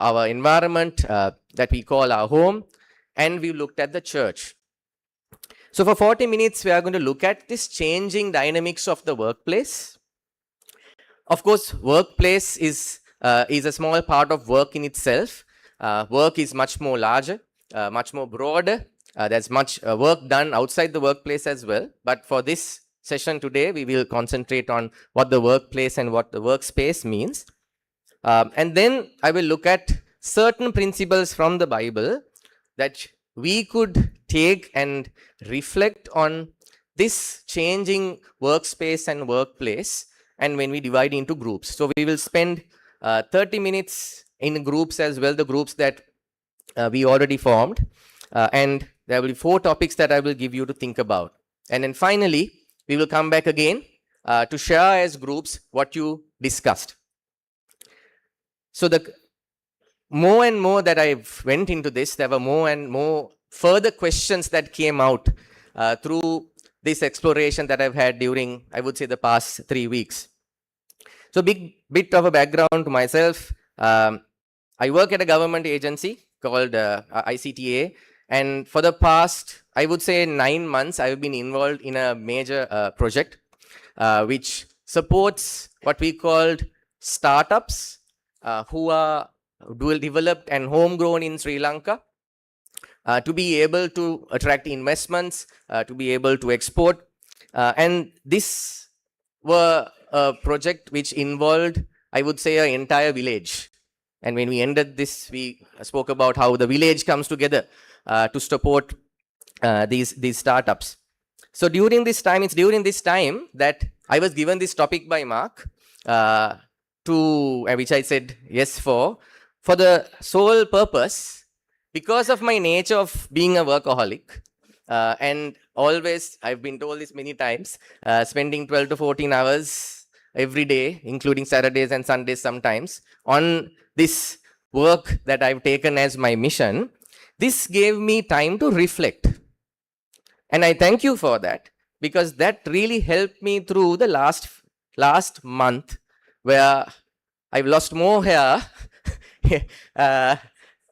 our environment that we call our home, and we looked at the church. So for 40 minutes, we are going to look at this changing dynamics of the workplace. Of course, workplace is a small part of work in itself. Work is much more larger, much more broader. There's much work done outside the workplace as well. But for this session today, we will concentrate on what the workplace and what the workspace means. And then I will look at certain principles from the Bible that we could take and reflect on this changing workspace and workplace, and when we divide into groups. So we will spend 30 minutes in groups as well, the groups that we already formed. And there will be 4 topics that I will give you to think about. And then finally, we will come back again to share as groups what you discussed. So the more and more that I went into this, there were more and more further questions that came out through this exploration that I've had during, I would say, the past 3 weeks. So big bit of a background to myself. I work at a government agency called ICTA, and for the past, I would say, 9 months, I've been involved in a major project which supports what we called startups who are dual developed and homegrown in Sri Lanka, to be able to attract investments, to be able to export. And this were a project which involved, I would say, an entire village. And when we ended this, we spoke about how the village comes together to support these startups. So during this time, it's during this time that I was given this topic by Mark, which I said yes for the sole purpose, because of my nature of being a workaholic, and always, I've been told this many times, spending 12 to 14 hours every day, including Saturdays and Sundays sometimes, on this work that I've taken as my mission. This gave me time to reflect. And I thank you for that, because that really helped me through the last month, where I've lost more hair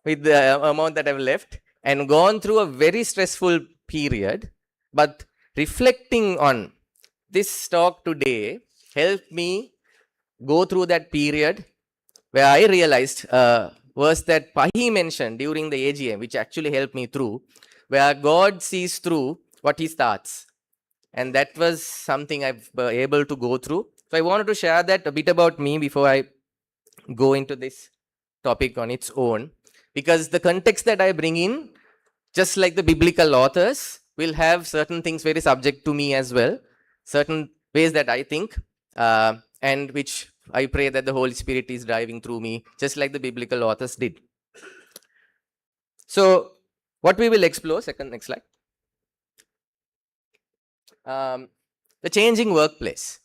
with the amount that I've left, and gone through a very stressful period. But reflecting on this talk today helped me go through that period, where I realized verse that Pahi mentioned during the AGM, which actually helped me through, where God sees through what he starts. And that was something I've been able to go through. So I wanted to share that a bit about me before I go into this topic on its own, because the context that I bring in, just like the biblical authors, will have certain things very subject to me as well, certain ways that I think, and which I pray that the Holy Spirit is driving through me, just like the biblical authors did. So what we will explore, next slide. The changing workplace.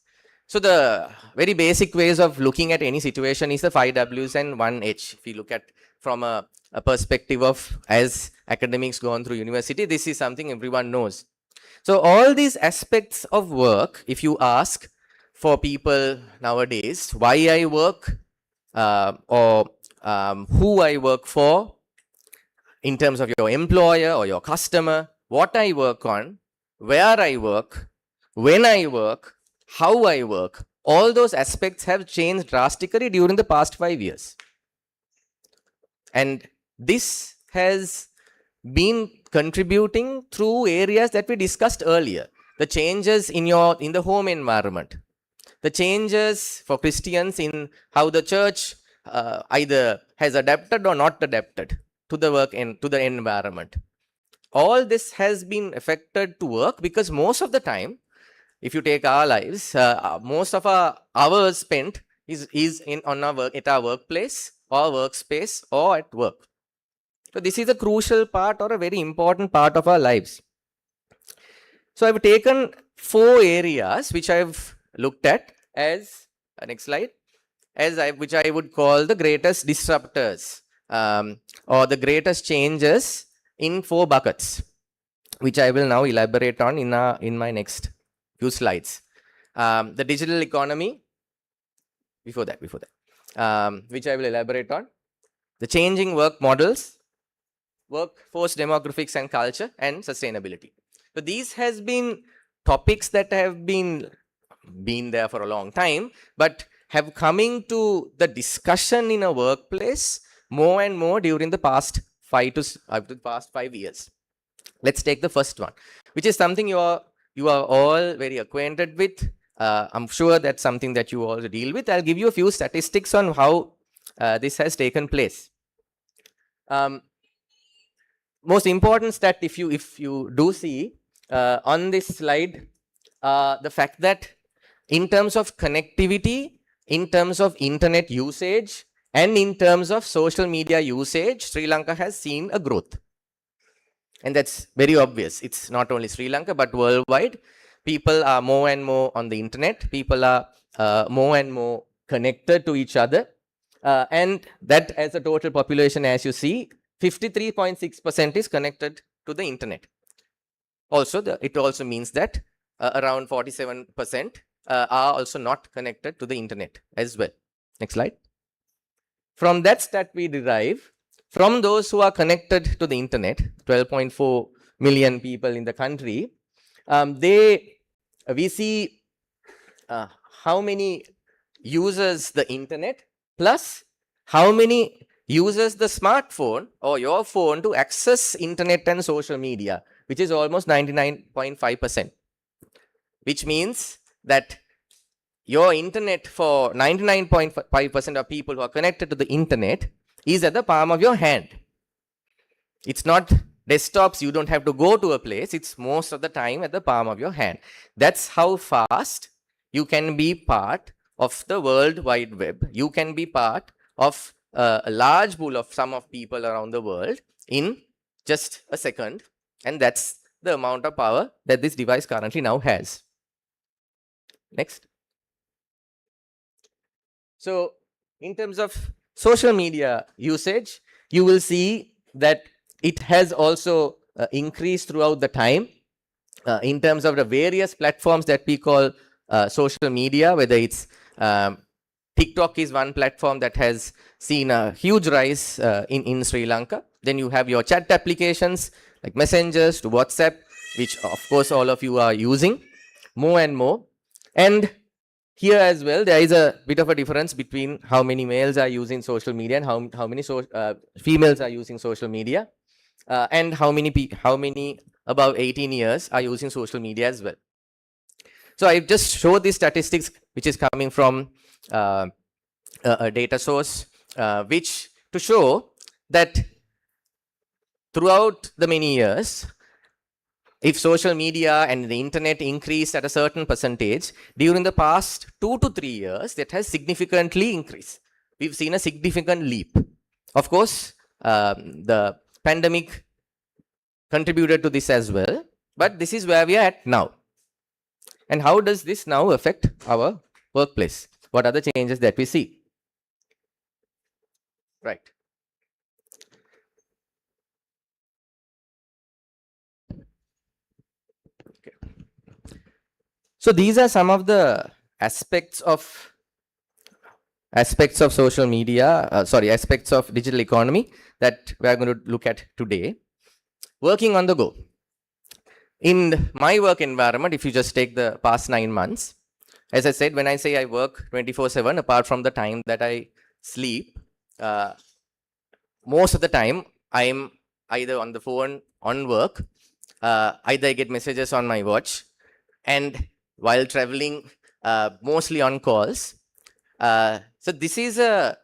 So the very basic ways of looking at any situation is the 5 Ws and 1 H. If you look at from a perspective of as academics gone through university, this is something everyone knows. So all these aspects of work, if you ask for people nowadays, why I work, or who I work for, in terms of your employer or your customer, what I work on, where I work, when I work, how I work, all those aspects have changed drastically during the past 5 years. And this has been contributing through areas that we discussed earlier. The changes in the home environment, the changes for Christians in how the church either has adapted or not adapted to the work and to the environment. All this has been affected to work, because most of the time, if you take our lives, most of our hours spent is at our workplace or workspace or at work. So this is a crucial part or a very important part of our lives. So I've taken 4 areas which I've looked at as, next slide, which I would call the greatest disruptors, or the greatest changes in 4 buckets, which I will now elaborate on in my next few slides. The digital economy, before that, which I will elaborate on. the changing work models, workforce demographics and culture, and sustainability. So these has been topics that have been there for a long time, but have coming to the discussion in a workplace more and more during the past 5 years. Let's take the first one, which is something you are all very acquainted with. I'm sure that's something that you all deal with. I'll give you a few statistics on how this has taken place. Most important stat, if you do see on this slide, the fact that in terms of connectivity, in terms of internet usage, and in terms of social media usage, Sri Lanka has seen a growth. And that's very obvious. It's not only Sri Lanka, but worldwide. People are more and more on the internet. People are more and more connected to each other. And that as a total population, as you see, 53.6% is connected to the internet. Also, it also means that around 47% are also not connected to the internet as well. Next slide. From that stat we derive, from those who are connected to the internet, 12.4 million people in the country, we see how many uses the internet plus how many uses the smartphone or your phone to access internet and social media, which is almost 99.5%, which means that your internet for 99.5% of people who are connected to the internet is at the palm of your hand. It's not desktops, you don't have to go to a place, it's most of the time at the palm of your hand. That's how fast you can be part of the World Wide Web. You can be part of a large pool of some of people around the world in just a second. And that's the amount of power that this device currently now has. Next. So in terms of social media usage, you will see that it has also increased throughout the time in terms of the various platforms that we call social media, whether it's TikTok is one platform that has seen a huge rise in Sri Lanka. Then you have your chat applications like messengers to WhatsApp, which of course all of you are using more and more. And here as well, there is a bit of a difference between how many males are using social media and how many females are using social media, and how many above 18 years are using social media as well. So I just showed these statistics, which is coming from a data source, which to show that throughout the many years, if social media and the internet increased at a certain percentage, during the past 2 to 3 years, that has significantly increased. We've seen a significant leap. Of course, the pandemic contributed to this as well, but this is where we are at now. And how does this now affect our workplace? What are the changes that we see? Right. Okay. So these are some of the aspects of social media, aspects of digital economy that we are going to look at today. Working on the go. In my work environment, if you just take the past 9 months, as I said, when I say I work 24/7, apart from the time that I sleep, most of the time I am either on the phone, on work, either I get messages on my watch, and while traveling, mostly on calls. So this is a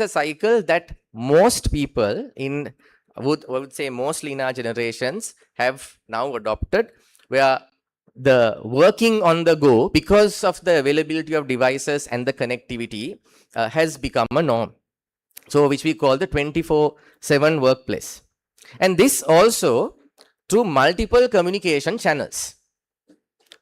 cycle that most people I would say mostly in our generations have now adopted, where the working on the go, because of the availability of devices and the connectivity, has become a norm. So which we call the 24/7 workplace. And this also through multiple communication channels,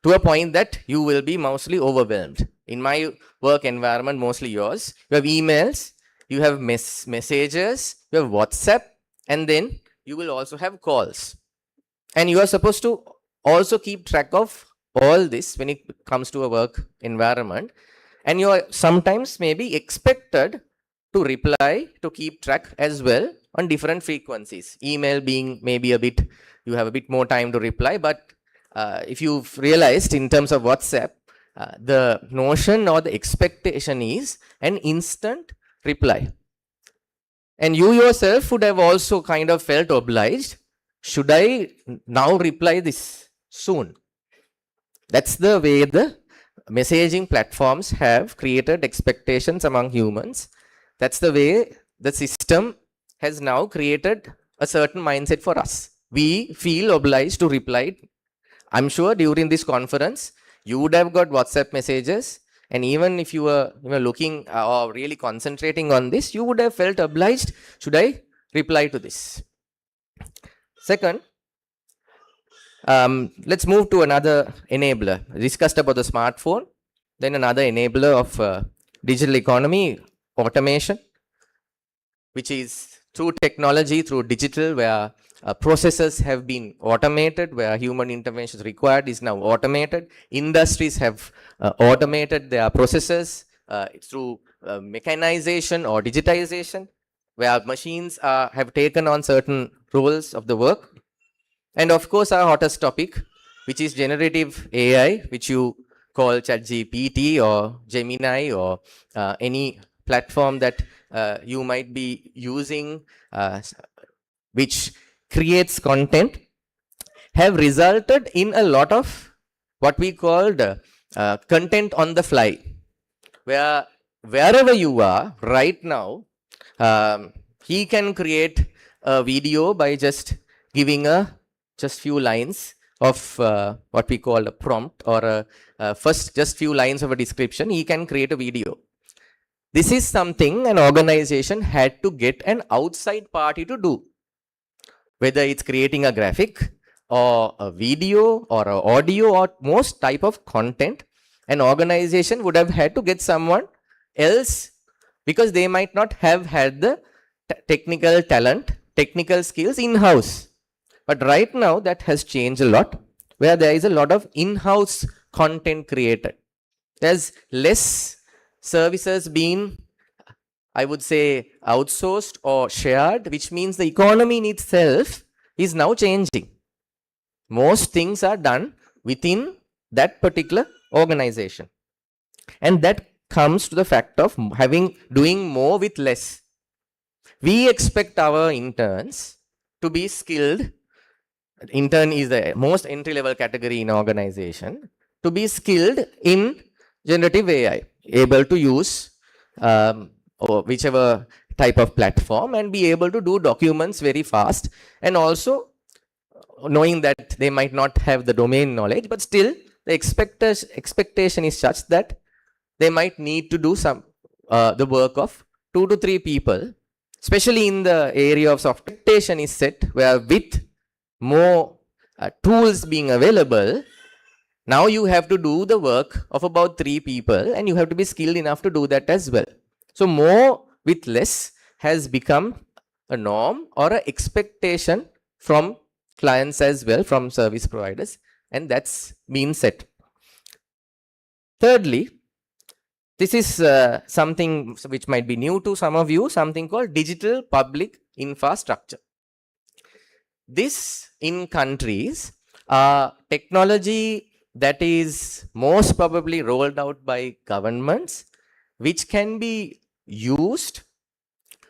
to a point that you will be mostly overwhelmed. In my work environment, mostly yours, you have emails, you have messages, you have WhatsApp, and then you will also have calls. And you are supposed to also keep track of all this when it comes to a work environment. And you are sometimes maybe expected to reply, to keep track as well on different frequencies. Email being maybe a bit, you have a bit more time to reply, but if you've realized in terms of WhatsApp, the notion or the expectation is an instant reply. And you yourself would have also kind of felt obliged. Should I now reply this soon? That's the way the messaging platforms have created expectations among humans. That's the way the system has now created a certain mindset for us. We feel obliged to reply. I'm sure during this conference, you would have got WhatsApp messages. And even if you were looking or really concentrating on this, you would have felt obliged. Should I reply to this? Second, let's move to another enabler. We discussed about the smartphone, then another enabler of digital economy, automation, which is through technology, through digital, where processes have been automated, where human intervention is required, is now automated. Industries have automated their processes through mechanization or digitization, where machines have taken on certain roles of the work. And of course, our hottest topic, which is generative AI, which you call ChatGPT or Gemini or any platform that you might be using, which creates content, have resulted in a lot of what we called content on the fly, where wherever you are right now, he can create a video by just giving just few lines of what we call a prompt or first just few lines of a description. He can create a video. This is something an organization had to get an outside party to do. Whether it's creating a graphic or a video or an audio or most type of content, an organization would have had to get someone else because they might not have had the technical talent, technical skills in-house. But right now that has changed a lot, where there is a lot of in-house content created. There's less services being, I would say, outsourced or shared, which means the economy in itself is now changing. Most things are done within that particular organization. And that comes to the fact of doing more with less. We expect our interns to be skilled. Intern is the most entry-level category in organization, to be skilled in generative AI, able to use or whichever type of platform and be able to do documents very fast, and also knowing that they might not have the domain knowledge, but still the expectation is such that they might need to do some the work of 2 to 3 people, especially in the area of software. Expectation is set where with more tools being available, now you have to do the work of about 3 people and you have to be skilled enough to do that as well. So more with less has become a norm or an expectation from clients as well, from service providers, and that's been set. Thirdly, this is something which might be new to some of you, something called digital public infrastructure. This in countries technology that is most probably rolled out by governments, which can be used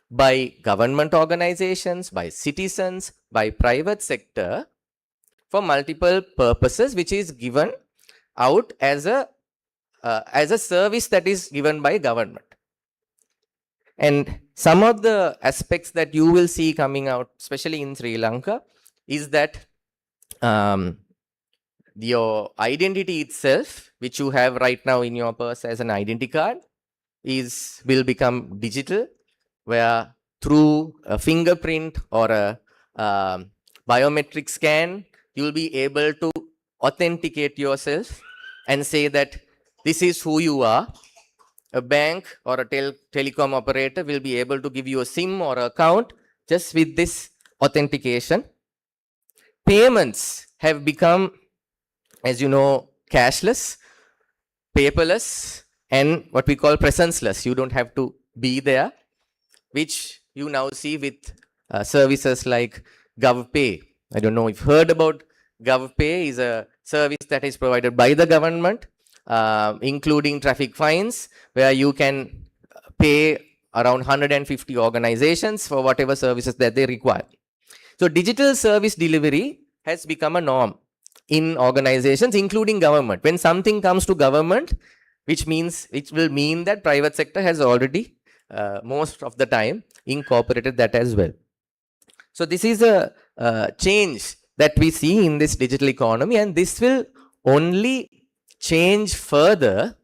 by government organizations, by citizens, by private sector for multiple purposes, which is given out as a service that is given by government. And some of the aspects that you will see coming out, especially in Sri Lanka, is that your identity itself, which you have right now in your purse as an identity card, will become digital, where through a fingerprint or a biometric scan, you will be able to authenticate yourself and say that this is who you are. A bank or a telecom operator will be able to give you a SIM or account just with this authentication. Payments have become, as you know, cashless, paperless, and what we call presenceless. You don't have to be there. which you now see with services like GovPay. I don't know if you've heard about GovPay. Is a service that is provided by the government, including traffic fines, where you can pay around 150 organizations for whatever services that they require. So digital service delivery has become a norm in organizations, including government. When something comes to government, which will mean that private sector has already most of the time incorporated that as well. So this is a change that we see in this digital economy, and this will only change further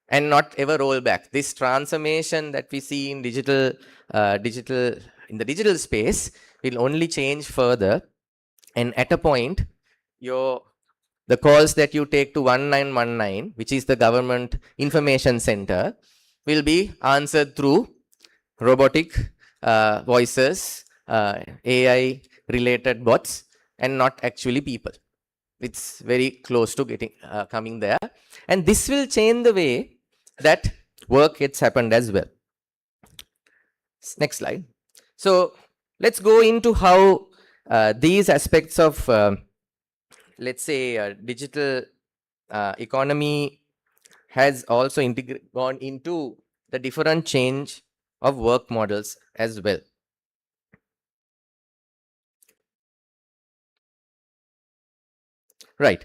and not ever roll back. This transformation that we see in the digital space will only change further, and at a point, the calls that you take to 1919, which is the government information center, will be answered through robotic voices, AI related bots, and not actually people. It's very close to coming there, and this will change the way that work gets happened as well. Next slide. So let's go into how these aspects of let's say digital economy has also gone into the different change of work models as well. Right.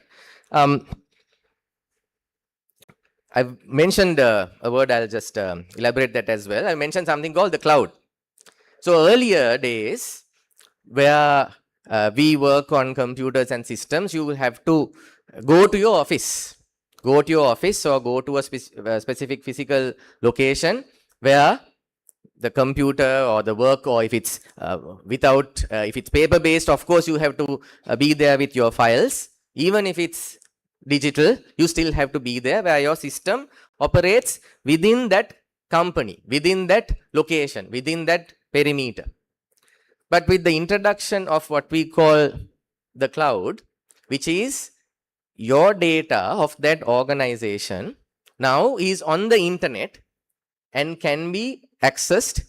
I've mentioned a word, I'll just elaborate that as well. I mentioned something called the cloud. So earlier days, where we work on computers and systems, you will have to go to your office. Go to your office or go to a specific physical location where the computer or the work, or if it's if it's paper based, of course you have to be there with your files. Even if it's digital, you still have to be there, where your system operates within that company, within that location, within that perimeter. But with the introduction of what we call the cloud, which is your data of that organization now is on the internet and can be accessed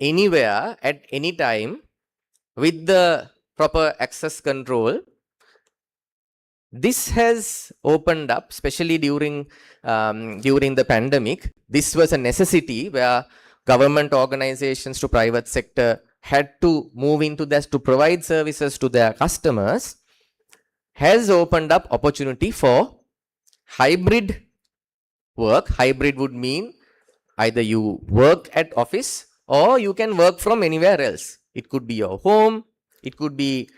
anywhere at any time with the proper access control. This has opened up, especially during the pandemic. This was a necessity where government organizations to private sector had to move into this to provide services to their customers, has opened up opportunity for hybrid work. Hybrid would mean either you work at office or you can work from anywhere else. It could be your home. It could be,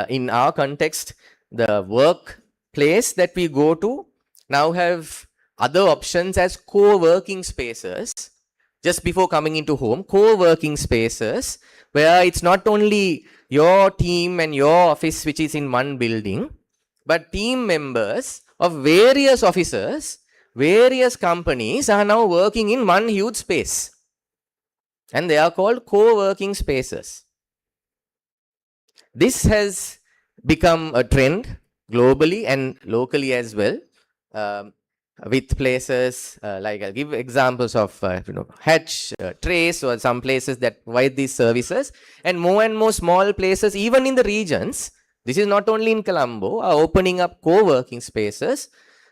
in our context, the workplace that we go to now have other options as co-working spaces. Just before coming into home, co-working spaces where it's not only your team and your office which is in one building, but team members of various offices, various companies are now working in one huge space. And they are called co-working spaces. This has become a trend globally and locally as well, with places like, I'll give examples of Hatch, Trace, or some places that provide these services, and more small places, even in the regions. This is not only in Colombo, are opening up co-working spaces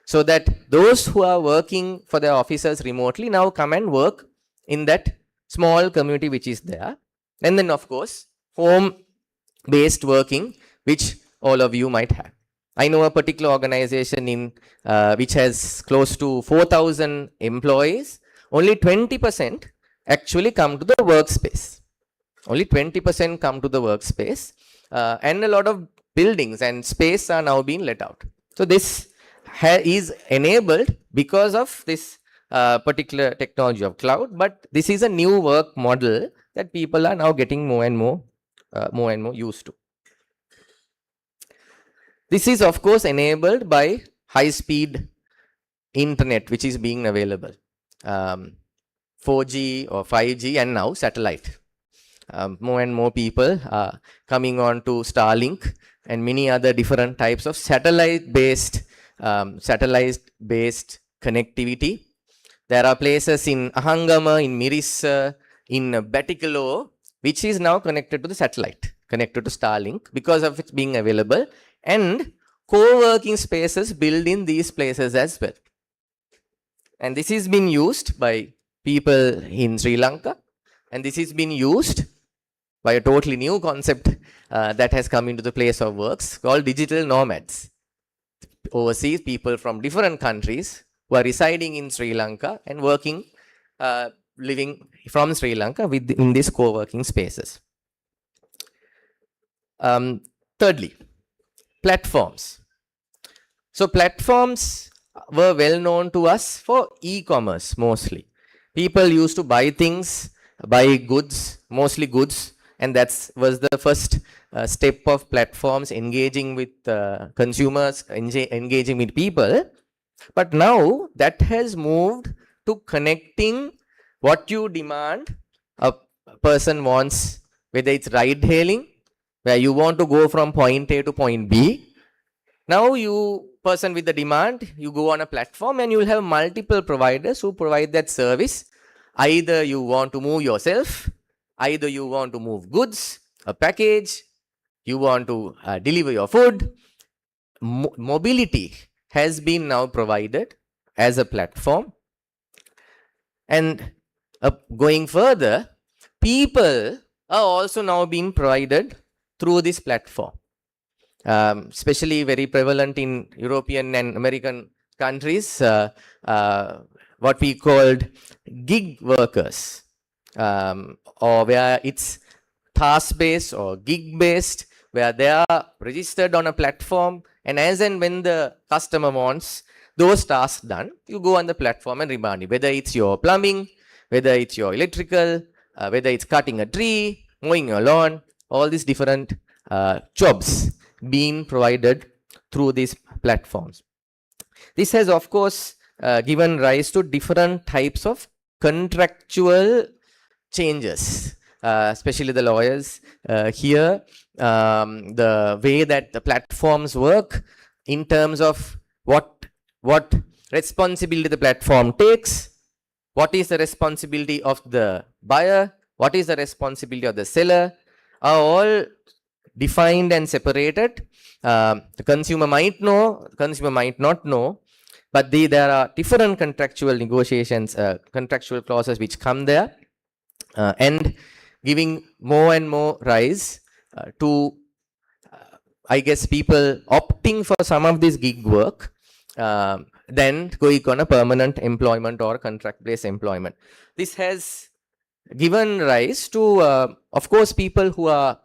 so that those who are working for their offices remotely now come and work in that small community which is there. And then, of course, home-based working, which all of you might have. I know a particular organization in which has close to 4,000 employees. Only 20% actually come to the workspace. Only 20% come to the workspace, and a lot of buildings and space are now being let out. So this is enabled because of this particular technology of cloud. But this is a new work model that people are now getting more and more used to. This is, of course, enabled by high-speed internet, which is being available. 4G or 5G and now satellite. More and more people are coming on to Starlink and many other different types of satellite-based connectivity. There are places in Ahangama, in Mirissa, in Batticaloa, which is now connected to the satellite, connected to Starlink because of it being available, and co-working spaces built in these places as well. And this is being used by people in Sri Lanka, and this is being used by a totally new concept that has come into the place of works called digital nomads. Overseas people from different countries who are residing in Sri Lanka and working, living from Sri Lanka in these co-working spaces. Thirdly, platforms. So platforms were well known to us for e-commerce mostly. People used to buy things, buy goods, mostly goods, and that was the first step of platforms engaging with consumers, engaging with people. But now that has moved to connecting what you demand. A person wants, whether it's ride hailing, where you want to go from point A to point B. Now you, person with the demand, you go on a platform and you will have multiple providers who provide that service. Either you want to move yourself, either you want to move goods, a package, you want to deliver your food. Mobility has been now provided as a platform. And going further, people are also now being provided through this platform. Especially very prevalent in European and American countries, what we called gig workers, or where it's task-based or gig-based, where they are registered on a platform, and as and when the customer wants those tasks done, you go on the platform and remind it, whether it's your plumbing, whether it's your electrical, whether it's cutting a tree, mowing your lawn, all these different jobs being provided through these platforms. This has, of course, given rise to different types of contractual changes, especially the lawyers here, the way that the platforms work in terms of what responsibility the platform takes, what is the responsibility of the buyer, what is the responsibility of the seller, are all defined and separated. The consumer might know, the consumer might not know, but there are different contractual negotiations, contractual clauses which come there, and giving more and more rise to, I guess, people opting for some of this gig work than going on a permanent employment or contract-based employment. This has given rise to, of course, people who are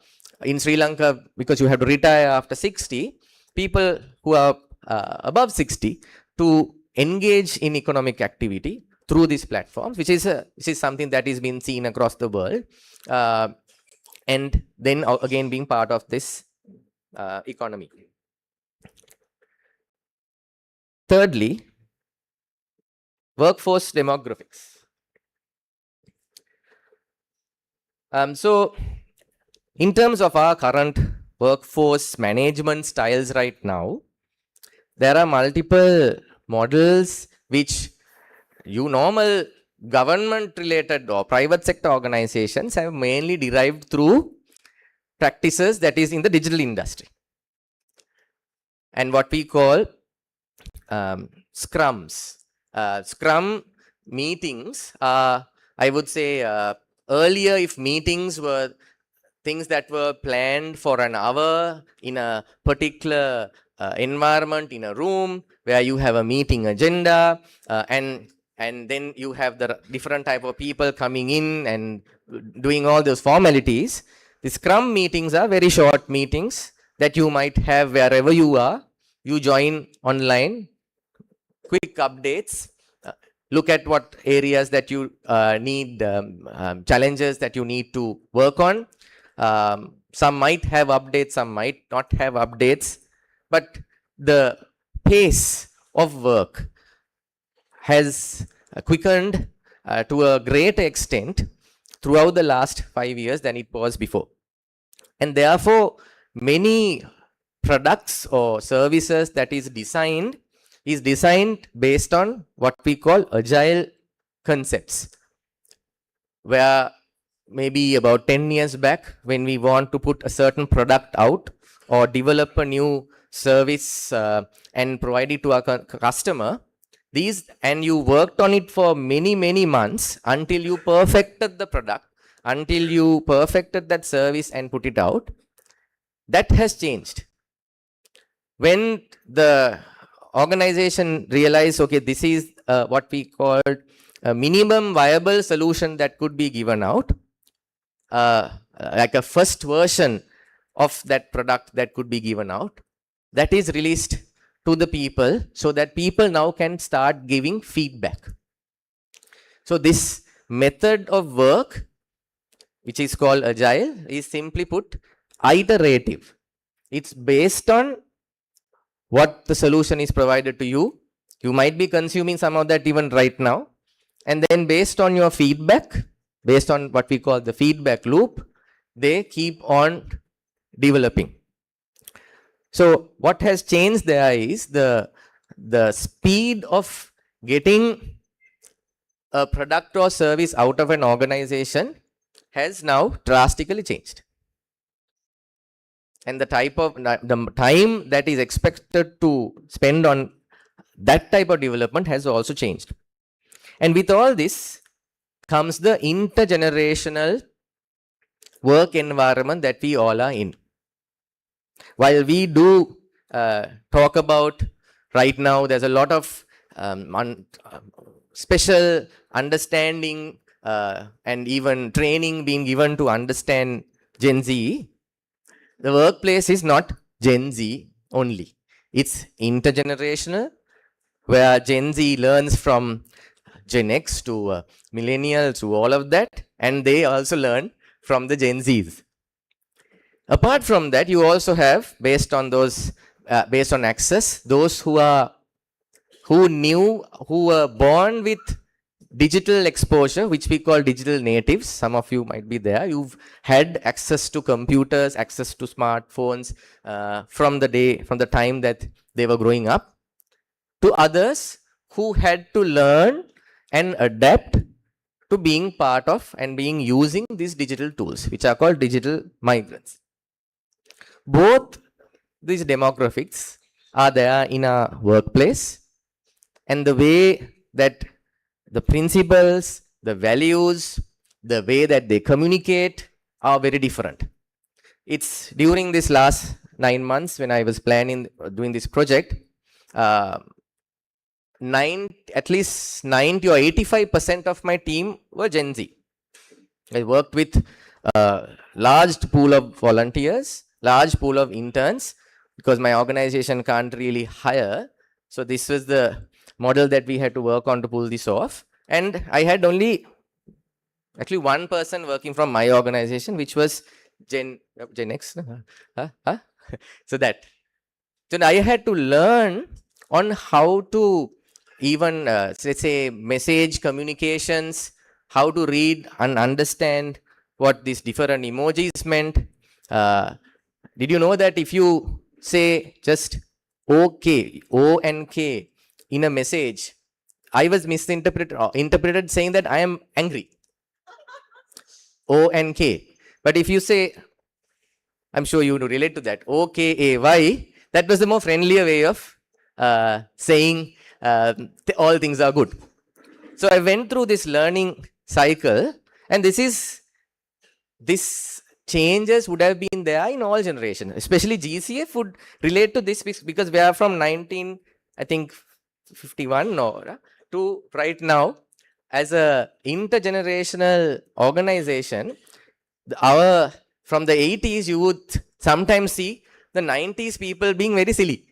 in Sri Lanka, because you have to retire after 60, people who are above 60 to engage in economic activity through these platforms, which is something that is being seen across the world, and then again being part of this economy. Thirdly, workforce demographics. So in terms of our current workforce management styles right now, there are multiple models which normal government related or private sector organizations have mainly derived through practices that is in the digital industry, and what we call scrums. Scrum meetings are, I would say, earlier, if meetings were things that were planned for an hour in a particular environment, in a room where you have a meeting agenda, and then you have the different type of people coming in and doing all those formalities. The Scrum meetings are very short meetings that you might have wherever you are. You join online, quick updates, look at what areas that you need, challenges that you need to work on. Some might have updates, some might not have updates, but the pace of work has quickened to a great extent throughout the last 5 years than it was before. And therefore, many products or services that is designed based on what we call agile concepts, where maybe about 10 years back, when we want to put a certain product out or develop a new service and provide it to our customer, and you worked on it for many months until you perfected the product, until you perfected that service and put it out. That has changed. When the organization realized, okay, this is what we called a minimum viable solution that could be given out, like a first version of that product that could be given out, that is released to the people so that people now can start giving feedback. So this method of work, which is called agile, is simply put iterative. It's based on what the solution is provided to you. You might be consuming some of that even right now. And then based on your feedback, based on what we call the feedback loop, they keep on developing. So what has changed there is the speed of getting a product or service out of an organization has now drastically changed. And the time that is expected to spend on that type of development has also changed. And with all this comes the intergenerational work environment that we all are in. While we do talk about right now, there's a lot of special understanding and even training being given to understand Gen Z. The workplace is not Gen Z only. It's intergenerational, where Gen Z learns from Gen X to millennials to all of that, and they also learn from the Gen Zs. Apart from that, you also have, based on access, those who were born with digital exposure, which we call digital natives. Some of you might be there. You've had access to computers, access to smartphones from the time that they were growing up. To others who had to learn and adapt to being part of and using these digital tools, which are called digital migrants. Both these demographics are there in our workplace, and the way that the principles, the values, the way that they communicate are very different. It's during this last 9 months when I was doing this project, at least 90 or 85% of my team were Gen Z. I worked with a large pool of volunteers, large pool of interns, because my organization can't really hire. So this was the model that we had to work on to pull this off. And I had actually one person working from my organization, which was Gen X. So I had to learn on how to even, let's say, message communications, how to read and understand what these different emojis meant. Did you know that if you say just OK, O and K in a message, I was interpreted saying that I am angry. O and K. But if you say, I'm sure you would relate to that, O-K-A-Y, that was the more friendlier way of saying all things are good. So I went through this learning cycle, and this changes would have been there in all generations. Especially GCF would relate to this because we are from 1951 to right now. As a intergenerational organization, from the 80s, you would sometimes see the 90s people being very silly.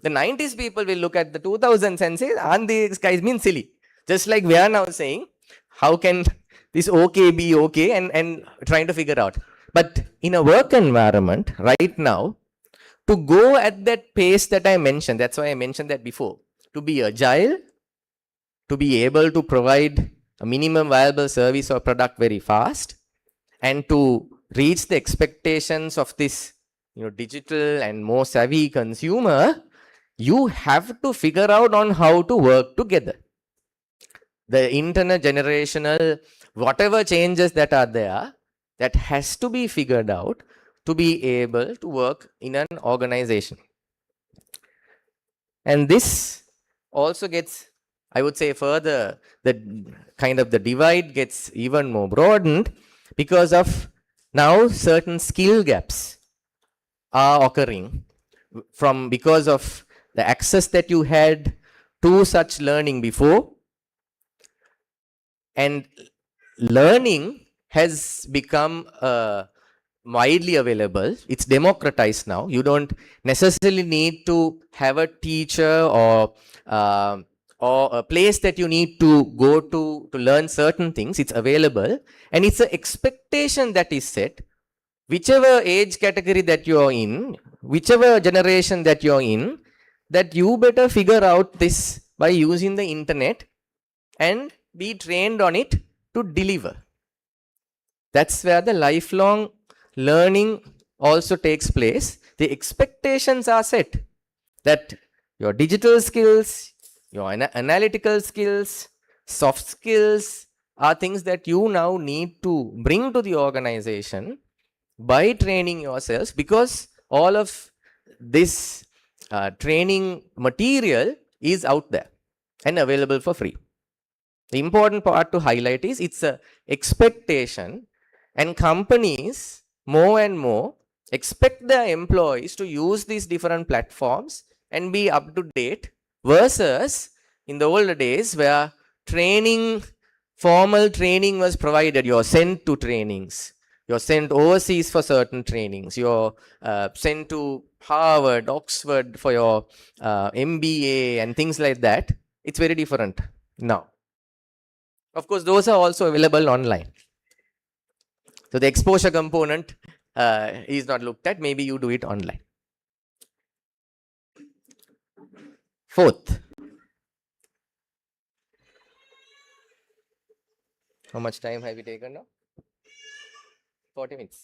The 90s people will look at the 2000s and say, aren't these guys being silly? Just like we are now saying, how can this OK be OK, and trying to figure out. But in a work environment right now, to go at that pace that I mentioned, that's why I mentioned that before, to be agile, to be able to provide a minimum viable service or product very fast, and to reach the expectations of this digital and more savvy consumer, you have to figure out on how to work together. The intergenerational whatever changes that are there, that has to be figured out to be able to work in an organization. And this also gets, I would say, further, the kind of the divide gets even more broadened because of now certain skill gaps are occurring because of the access that you had to such learning before, and learning has become widely available. It's democratized now. You don't necessarily need to have a teacher uh, or a place that you need to go to learn certain things. It's available, and it's an expectation that is set. Whichever age category that you're in, whichever generation that you're in, that you better figure out this by using the internet and be trained on it to deliver. That's where the lifelong learning also takes place. The expectations are set that your digital skills, your analytical skills, soft skills are things that you now need to bring to the organization by training yourselves, because all of this training material is out there and available for free. The important part to highlight is it's a expectation, and companies more and more expect their employees to use these different platforms and be up to date, versus in the older days where formal training was provided. You're sent to trainings, you're sent overseas for certain trainings, you're sent to Harvard, Oxford for your MBA and things like that. It's very different now. Of course, those are also available online. So the exposure component is not looked at. Maybe you do it online. Fourth. How much time have we taken now? 40 minutes.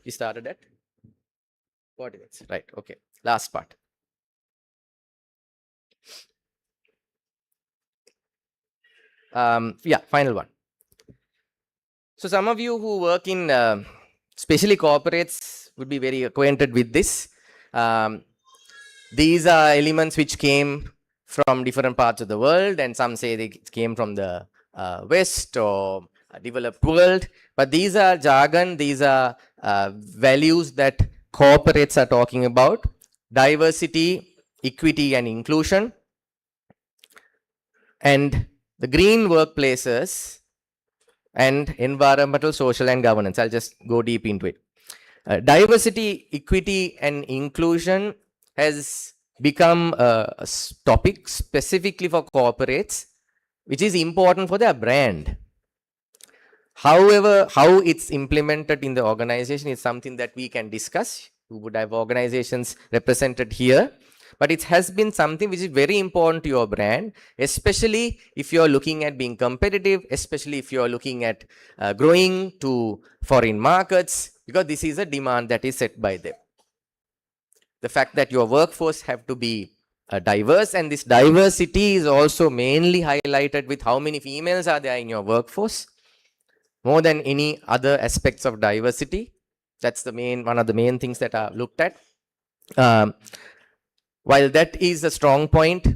We started at 40 minutes. Right. Okay. Last part. Yeah, final one. So some of you who work in especially corporates would be very acquainted with this. These are elements which came from different parts of the world, and some say they came from the West or developed world. But these are jargon, these are values that corporates are talking about: diversity, equity, and inclusion. And the green workplaces and environmental, social, and governance. I'll just go deep into it. Diversity, equity, and inclusion has become a topic specifically for corporates, which is important for their brand. However, how it's implemented in the organization is something that we can discuss. We would have organizations represented here. But it has been something which is very important to your brand, especially if you're looking at being competitive, especially if you're looking at growing to foreign markets, because this is a demand that is set by them. The fact that your workforce have to be diverse, and this diversity is also mainly highlighted with how many females are there in your workforce, more than any other aspects of diversity. That's one of the main things that are looked at. While that is a strong point,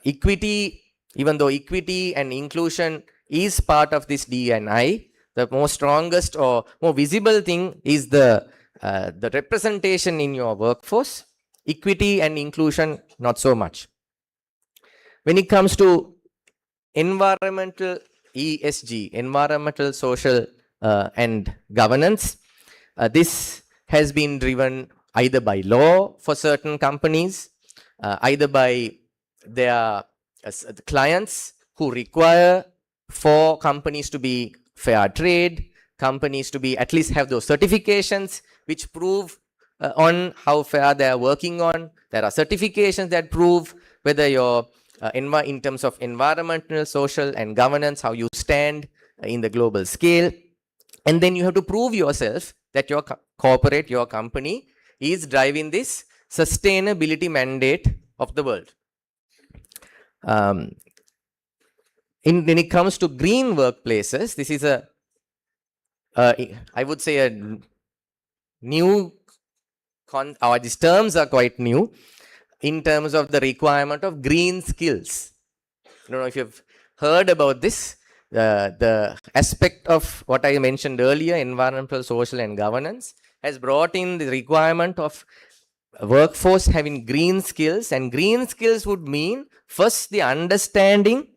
equity, even though equity and inclusion is part of this D&I, the most strongest or more visible thing is the representation in your workforce. Equity and inclusion, not so much. When it comes to environmental ESG, environmental, social, and governance, this has been driven either by law for certain companies, either by their clients who require for companies to be fair trade, companies to be at least have those certifications which prove on how fair they are working on. There are certifications that prove whether you're in terms of environmental, social, and governance, how you stand in the global scale. And then you have to prove yourself that your corporate, your company is driving this sustainability mandate of the world. when it comes to green workplaces, this is I would say a new or these terms are quite new in terms of the requirement of green skills. I don't know if you've heard about this. The aspect of what I mentioned earlier, environmental, social, and governance, has brought in the requirement of a workforce having green skills. And green skills would mean first the understanding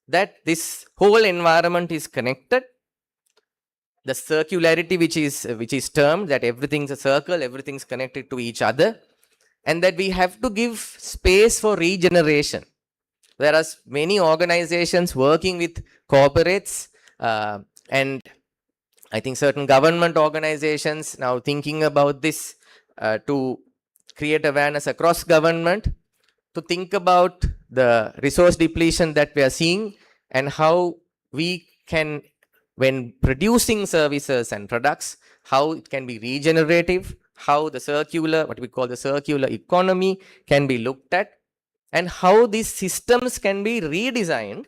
that this whole environment is connected, the circularity which is termed that everything's a circle, everything's connected to each other, and that we have to give space for regeneration. There are many organizations working with corporates, and I think certain government organizations now thinking about this to create awareness across government, to think about the resource depletion that we are seeing and how we can, when producing services and products, how it can be regenerative, how the circular, what we call the circular economy can be looked at, and how these systems can be redesigned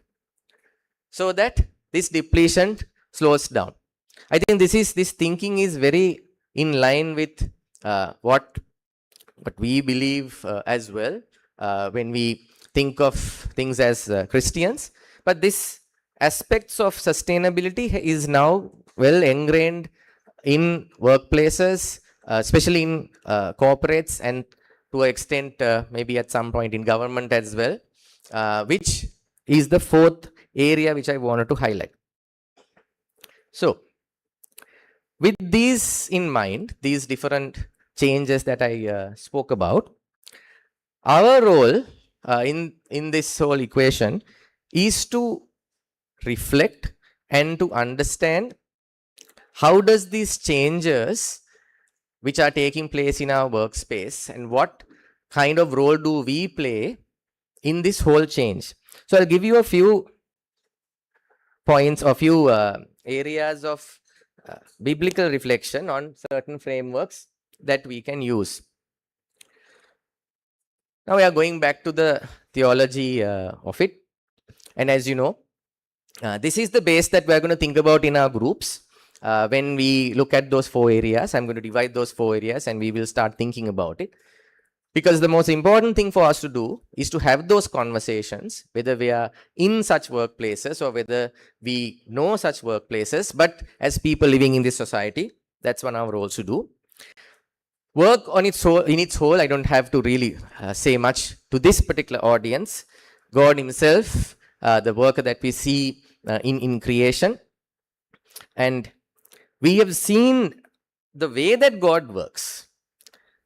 so that this depletion slows down. I think this thinking is very in line with what we believe as well when we think of things as Christians. But this aspects of sustainability is now well ingrained in workplaces, especially in corporates, and to an extent maybe at some point in government as well, which is the fourth area which I wanted to highlight. So with these in mind, these different changes that I spoke about, our role in this whole equation is to reflect and to understand how does these changes which are taking place in our workspace and what kind of role do we play in this whole change. So I'll give you a few points, a few areas of biblical reflection on certain frameworks that we can use. Now we are going back to the theology of it. And as you know, this is the base that we are going to think about in our groups. When we look at those 4 areas, I'm going to divide those 4 areas and we will start thinking about it. Because the most important thing for us to do is to have those conversations, whether we are in such workplaces or whether we know such workplaces, but as people living in this society, that's one of our roles to do. Work on its whole, in its whole, I don't have to really say much to this particular audience. God himself, the work that we see in creation, and we have seen the way that God works.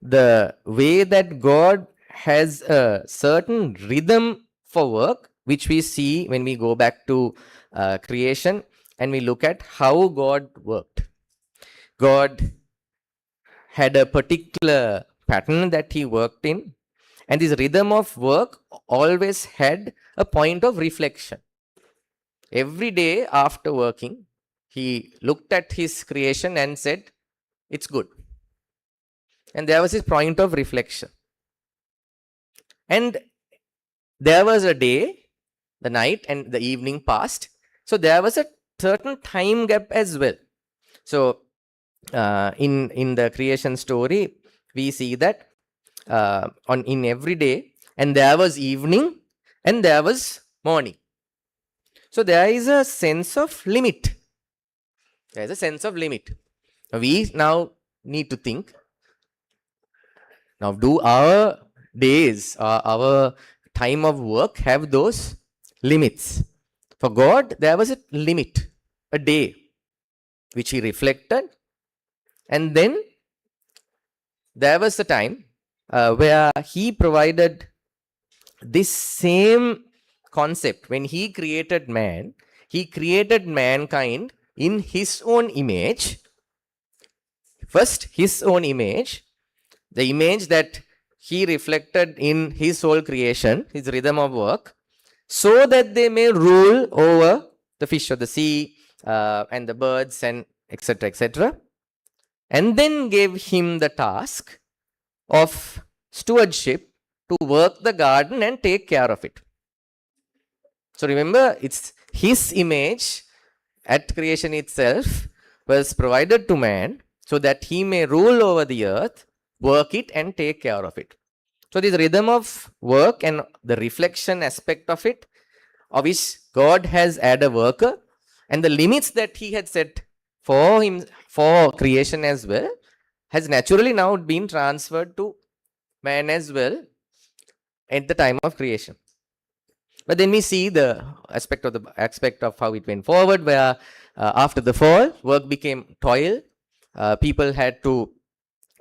The way that God has a certain rhythm for work, which we see when we go back to creation and we look at how God worked. God had a particular pattern that he worked in, and this rhythm of work always had a point of reflection. Every day after working, he looked at his creation and said, it's good. And there was his point of reflection. And there was a day, the night and the evening passed. So there was a certain time gap as well. So in the creation story, we see that in every day, and there was evening and there was morning. So there is a sense of limit. There is a sense of limit. We now need to think, now, do our days, our time of work have those limits? For God, there was a limit, a day, which he reflected. And then there was a time where he provided this same concept. When he created man, he created mankind in his own image. First, his own image. The image that he reflected in his whole creation, his rhythm of work, so that they may rule over the fish of the sea and the birds and etc., etc. And then gave him the task of stewardship to work the garden and take care of it. So remember, it's His image at creation itself was provided to man so that he may rule over the earth, work it, and take care of it. So, this rhythm of work and the reflection aspect of it, of which God has added a worker, and the limits that he had set for him for creation as well, has naturally now been transferred to man as well at the time of creation. But then we see the aspect of how it went forward, where after the fall, work became toil. People had to,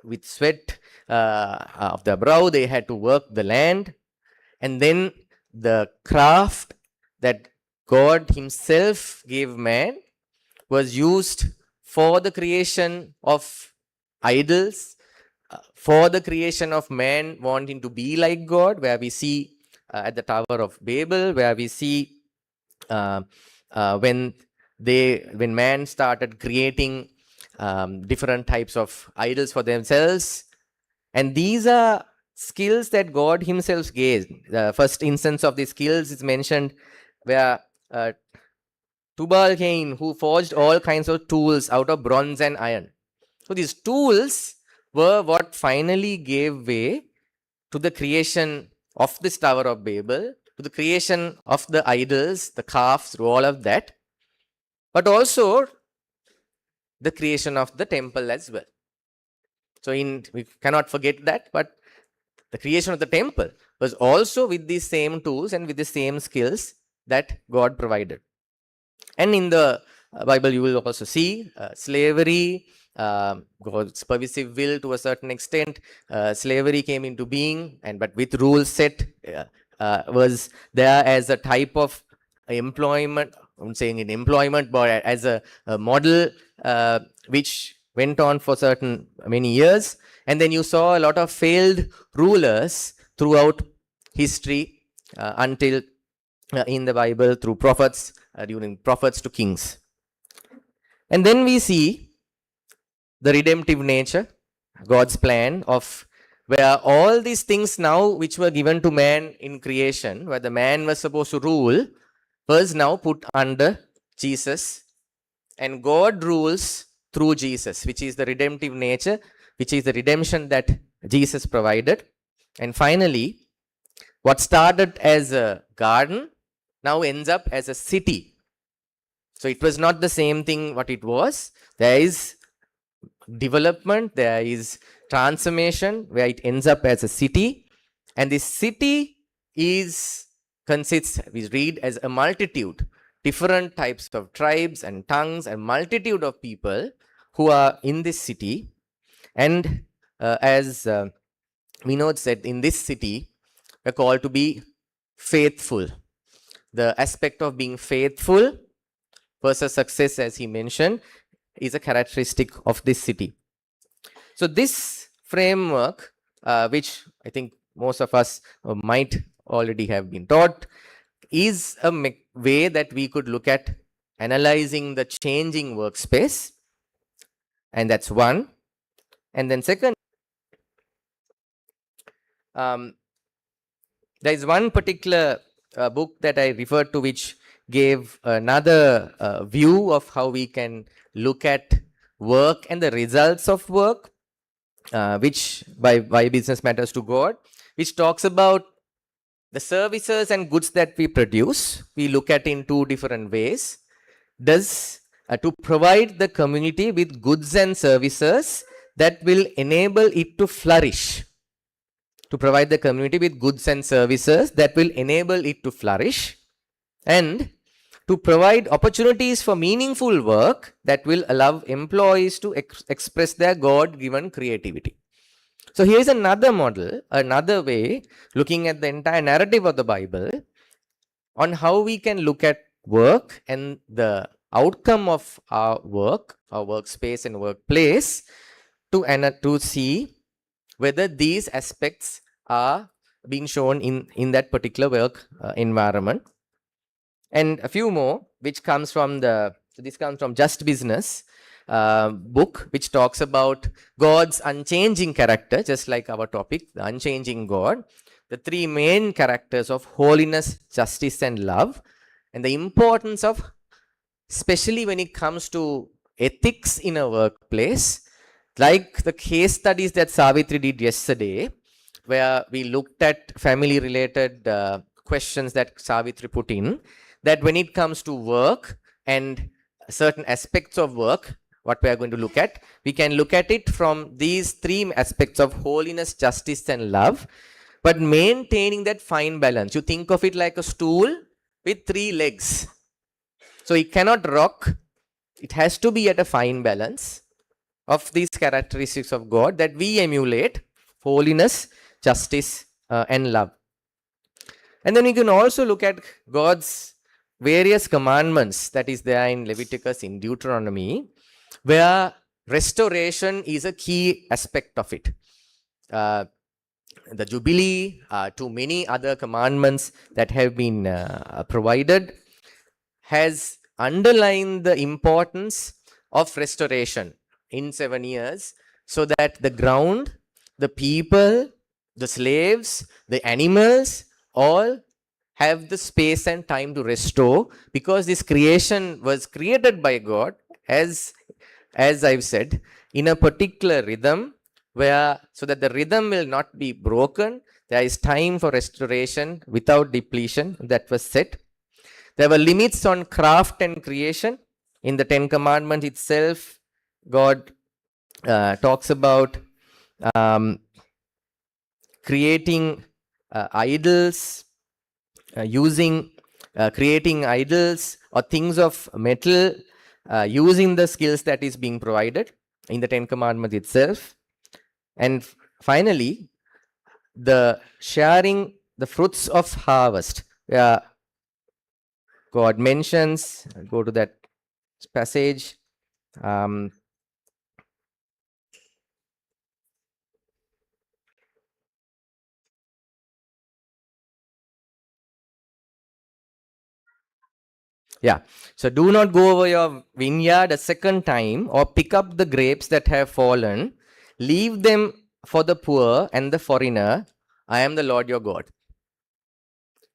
with sweat of their brow, they had to work the land, and then the craft that God Himself gave man was used for the creation of idols, for the creation of man wanting to be like God, where we see at the Tower of Babel, where we see uh, when man started creating different types of idols for themselves, and these are skills that God Himself gave. The first instance of these skills is mentioned where Tubal Cain, who forged all kinds of tools out of bronze and iron. So these tools were what finally gave way to the creation of this Tower of Babel, to the creation of the idols, the calves, all of that, but also the creation of the temple as well. So we cannot forget that, but the creation of the temple was also with these same tools and with the same skills that God provided. And in the Bible, you will also see slavery, God's permissive will to a certain extent. Slavery came into being, but with rules set, was there as a type of employment. I'm saying in employment, but as a model which went on for many years. And then you saw a lot of failed rulers throughout history until in the Bible through prophets, during prophets to kings. And then we see the redemptive nature, God's plan of where all these things now which were given to man in creation, where the man was supposed to rule, was now put under Jesus. And God rules through Jesus, which is the redemptive nature, which is the redemption that Jesus provided. And finally, what started as a garden now ends up as a city. So it was not the same thing what it was. There is development, there is transformation where it ends up as a city. And this city consists, we read, as a multitude, different types of tribes and tongues and multitude of people who are in this city. And as we know, that in this city, we're called to be faithful. The aspect of being faithful versus success, as he mentioned, is a characteristic of this city. So this framework, which I think most of us might already have been taught, is a way that we could look at analyzing the changing workspace. And that's one. And then second, there is one particular book that I referred to which gave another view of how we can look at work and the results of work, which by Why Business Matters to God, which talks about the services and goods that we produce. We look at in two different ways. To provide the community with goods and services that will enable it to flourish. To provide the community with goods and services that will enable it to flourish, and to provide opportunities for meaningful work that will allow employees to express their God-given creativity. So here's another model, another way, looking at the entire narrative of the Bible on how we can look at work and the outcome of our work, our workspace and workplace, to see whether these aspects are being shown in that particular work environment. And a few more, which comes from this comes from Just Business book, which talks about God's unchanging character, just like our topic, the unchanging God. The three main characters of holiness, justice, and love. and the importance of, especially when it comes to ethics in a workplace, like the case studies that Savitri did yesterday, where we looked at family related questions that Savitri put in, that when it comes to work and certain aspects of work, what we are going to look at, we can look at it from these three aspects of holiness, justice, and love, but maintaining that fine balance. You think of it like a stool with three legs. So it cannot rock. It has to be at a fine balance of these characteristics of God that we emulate: holiness, justice, and love. And then we can also look at God's various commandments that is there in Leviticus, in Deuteronomy, where restoration is a key aspect of it. The Jubilee, to many other commandments that have been provided, has underlined the importance of restoration in 7 years, so that the ground, the people, the slaves, the animals, all have the space and time to restore, because this creation was created by God, as I've said, in a particular rhythm, where so that the rhythm will not be broken. There is time for restoration without depletion. That was set. There were limits on craft and creation. In the Ten Commandments itself, God talks about creating idols, creating idols or things of metal, using the skills that is being provided in the Ten Commandments itself. And finally, the sharing the fruits of harvest. God mentions, go to that passage. Yeah. So do not go over your vineyard a second time, or pick up the grapes that have fallen. Leave them for the poor and the foreigner. I am the Lord your God.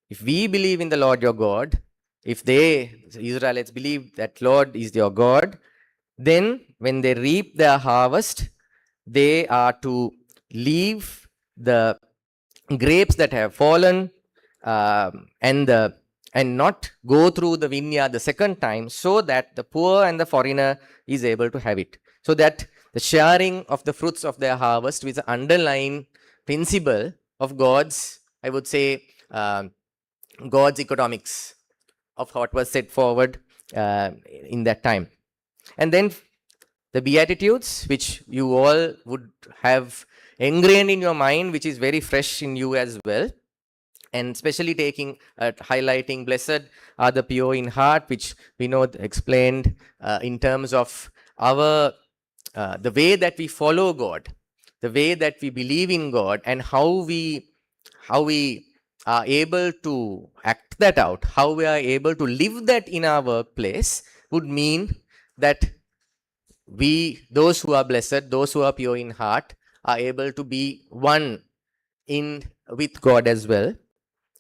If we believe in the Lord your God, if the Israelites believe that Lord is your God, then when they reap their harvest, they are to leave the grapes that have fallen, and not go through the vineyard the second time, so that the poor and the foreigner is able to have it. So that the sharing of the fruits of their harvest is the underlying principle of God's, I would say, God's economics of what was set forward in that time. And then the Beatitudes, which you all would have ingrained in your mind, which is very fresh in you as well. And especially highlighting, blessed are the pure in heart, which we know explained in terms of our the way that we follow God, the way that we believe in God, and how we are able to act that out, how we are able to live that in our workplace, would mean that those who are blessed, those who are pure in heart, are able to be one with God as well.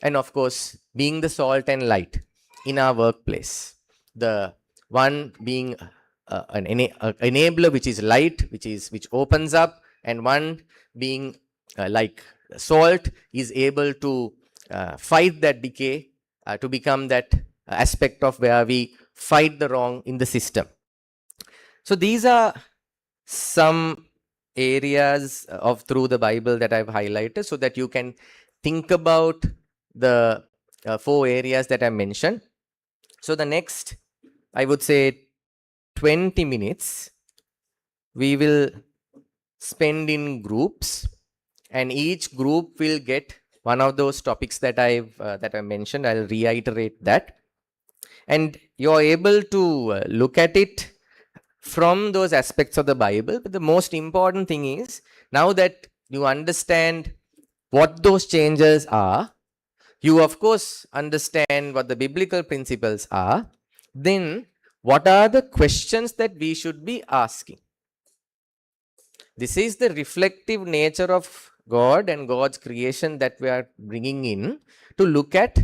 And of course, being the salt and light in our workplace, the one being an enabler, which is light, which opens up, and one being like salt, is able to fight that decay, to become that aspect of where we fight the wrong in the system. So these are some areas of through the Bible that I've highlighted, so that you can think about the 4 areas that I mentioned. So the next, I would say, 20 minutes, we will spend in groups, and each group will get one of those topics that I mentioned. I'll reiterate that, and you're able to look at it from those aspects of the Bible. But the most important thing is, now that you understand what those changes are, you of course understand what the biblical principles are, then what are the questions that we should be asking? This is the reflective nature of God and God's creation that we are bringing in to look at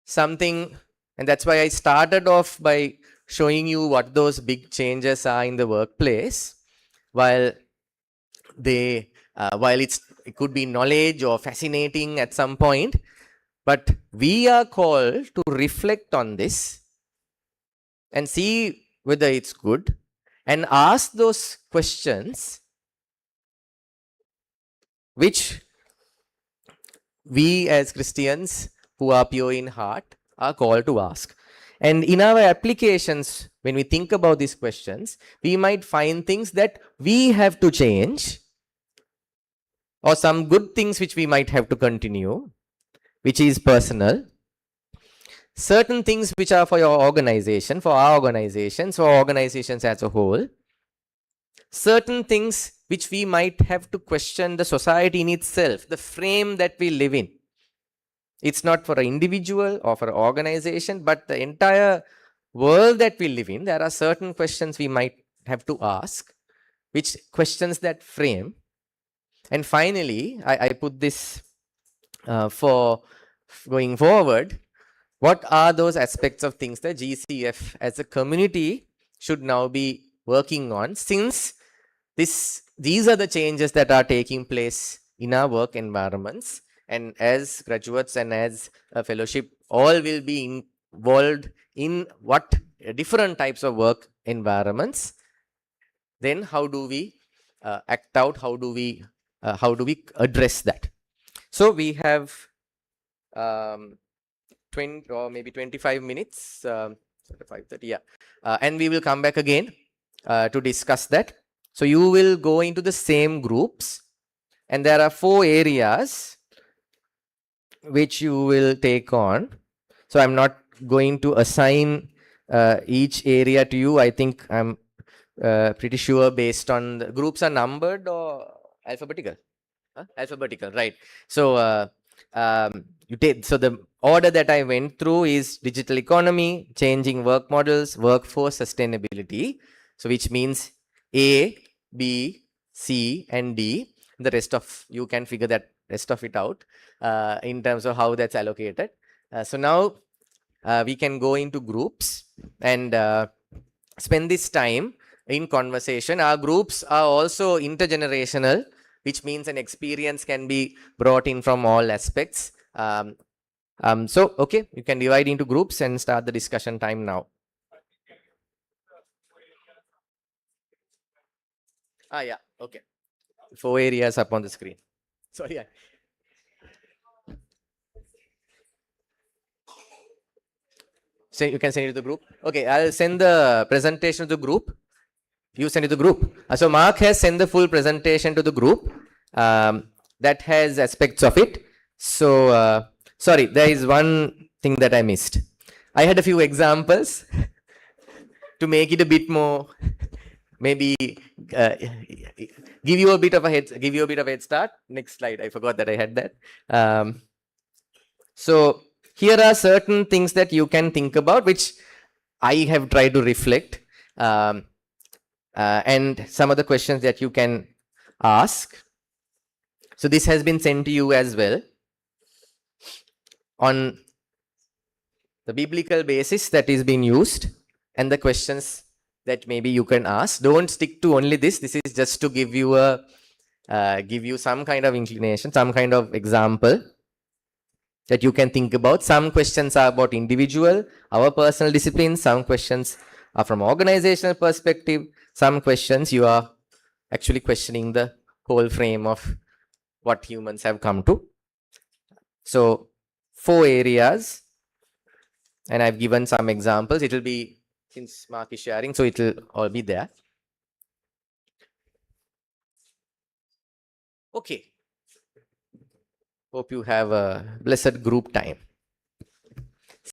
something And that's why I started off by showing you what those big changes are in the workplace, while it could be knowledge or fascinating at some point, but we are called to reflect on this and see whether it's good and ask those questions which we as Christians who are pure in heart are called to ask. And in our applications, when we think about these questions, we might find things that we have to change, or some good things which we might have to continue, which is personal. Certain things which are for your organization, for our organizations, for organizations as a whole. Certain things which we might have to question the society in itself, the frame that we live in. It's not for an individual or for an organization, but the entire world that we live in. There are certain questions we might have to ask, which questions that frame. And finally, I put this for going forward. What are those aspects of things that GCF as a community should now be working on, since these are the changes that are taking place in our work environments, and as graduates and as a fellowship, all will be involved in what different types of work environments. Then how do we act out? How do we address that? So we have 20 or maybe 25 minutes, 5:30, yeah. And we will come back again to discuss that. So you will go into the same groups, and there are 4 areas which you will take on. So I'm not going to assign each area to you. I think I'm pretty sure based on the groups are numbered or alphabetical. Alphabetical, right? So so the order that I went through is digital economy, changing work models, workforce sustainability. So which means A, B, C, and D. The rest of you can figure that rest of it out in terms of how that's allocated. So now we can go into groups and spend this time in conversation. Our groups are also intergenerational, which means an experience can be brought in from all aspects. So, okay, you can divide into groups and start the discussion time now. Yeah, okay. 4 areas up on the screen. Sorry. So you can send it to the group. Okay, I'll send the presentation to the group. You send it to the group. So Mark has sent the full presentation to the group that has aspects of it. So sorry, there is one thing that I missed. I had a few examples to make it a bit more, maybe give you a bit of a head start. Next slide. I forgot that I had that. So here are certain things that you can think about, which I have tried to reflect, and some of the questions that you can ask. So this has been sent to you as well on the biblical basis that is being used, and the questions that maybe you can ask. Don't stick to only this. This is just to give you some kind of inclination, some kind of example that you can think about. Some questions are about individual, our personal discipline. Some questions are from organizational perspective. Some questions you are actually questioning the whole frame of what humans have come to. So 4 areas, and I've given some examples. It will be, since Mark is sharing, so it will all be there. Okay. Hope you have a blessed group time.